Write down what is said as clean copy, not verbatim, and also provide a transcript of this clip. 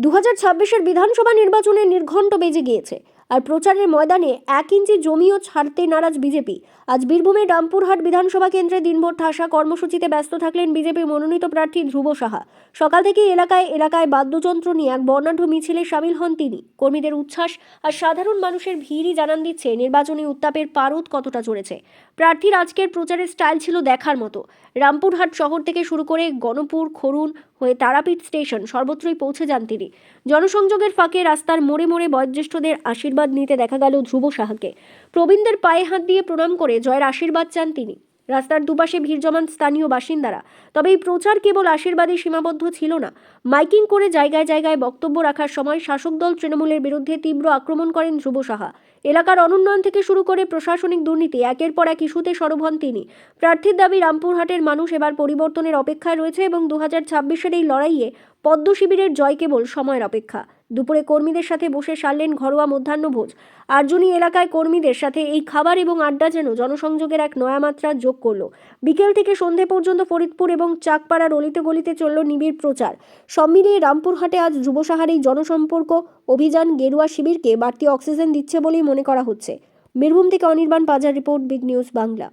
2026-এর বিধানসভা নির্বাচনে নির্ঘণ্ট বেজে গিয়েছে, আর প্রচারের ময়দানে 1 ইঞ্চি জমিও ছাড়তে নারাজ বিজেপি। আজ বীরভূমের রামপুরহাট বিধানসভা কেন্দ্রে দিনভর ঠাসা কর্মসূচিতে ব্যস্ত থাকলেন বিজেপি মনোনীত প্রার্থী ধ্রুব সাহা। সকাল থেকেই এলাকায় এলাকায় বাদ্যযন্ত্র নিয়ে এক বর্ণাঢ্য মিছিলে সামিল হন তিনি। কর্মীদের উচ্ছ্বাস আর সাধারণ মানুষের ভিড়ই জানান দিচ্ছে নির্বাচনী উত্তাপের পারদ কতটা চড়েছে। প্রার্থীর আজকের প্রচারের স্টাইল ছিল দেখার মতো। রামপুরহাট শহর থেকে শুরু করে গণপুর, খরুন হয়ে তারাপীঠ স্টেশন সর্বত্রই পৌঁছে যান তিনি। জনসংযোগের ফাঁকে রাস্তার মোড়ে মোড়ে বয়োজ্যেষ্ঠদের আশীর্বাদ নিতে দেখা গেল ধ্রুব সাহাকে। প্রবীণদের পায়ে হাত দিয়ে প্রণাম করে জয়ের আশীর্বাদ চান তিনি। রাস্তার দুপাশে ভিড় জমান স্থানীয় বাসিন্দারা। তবে এই প্রচার কেবল আশীর্বাদে সীমাবদ্ধ ছিল না। মাইকিং করে জায়গায় জায়গায় বক্তব্য রাখার সময় শাসক দল তৃণমূলের বিরুদ্ধে তীব্র আক্রমণ করেন ধ্রুব সাহা। এলাকার অনুন্নয়ন থেকে শুরু করে প্রশাসনিক দুর্নীতি একের পর এক ইস্যুতে সরব হন তিনি। প্রার্থীর দাবি, রামপুরহাটের মানুষ এবার পরিবর্তনের অপেক্ষায় রয়েছে এবং 2026-এর এই লড়াইয়ে পদ্ম শিবিরের জয় কেবল সময়ের অপেক্ষা। দুপুরে কর্মীদের সাথে বসে সারলেন ঘরোয়া মধ্যাহ্নভোজ। আরজুনি এলাকায় কর্মীদের সাথে এই খাবার এবং আড্ডা যেন জনসংযোগের এক নয়া মাত্রা যোগ করল। বিকেল থেকে সন্ধে পর্যন্ত ফরিদপুর এবং চাকপাড়ার অলিতে গলিতে চলল নিবিড় প্রচার। সব মিলিয়ে রামপুরহাটে আজ ধ্রুব সাহার এই জনসম্পর্ক অভিযান গেরুয়া শিবিরকে বাড়তি অক্সিজেন দিচ্ছে বলেই মনে করা হচ্ছে। বীরভূম থেকে অনির্বাণ পাজার রিপোর্ট, বিগ নিউজ বাংলা।